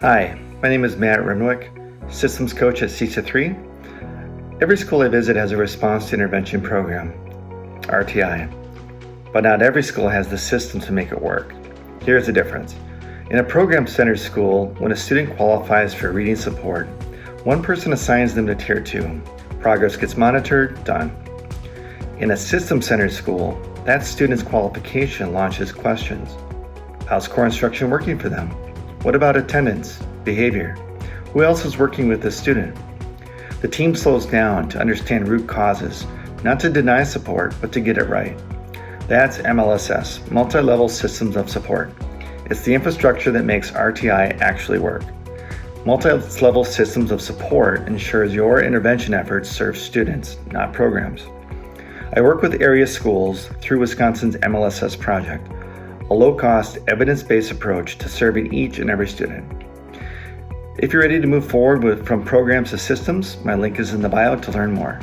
Hi, my name is Matt Renwick, Systems Coach at CESA 3. Every school I visit has a Response to Intervention program, RTI, but not every school has the system to make it work. Here's the difference. In a program-centered school, when a student qualifies for reading support, one person assigns them to Tier 2. Progress gets monitored, done. In a system-centered school, that student's qualification launches questions. How's core instruction working for them? What about attendance, behavior? Who else is working with the student? The team slows down to understand root causes, not to deny support, but to get it right. That's MLSS, Multi-Level Systems of Support. It's the infrastructure that makes RTI actually work. Multi-level systems of support ensures your intervention efforts serve students, not programs. I work with area schools through Wisconsin's MLSS project, a low-cost, evidence-based approach to serving each and every student. If you're ready to move forward from programs to systems, my link is in the bio to learn more.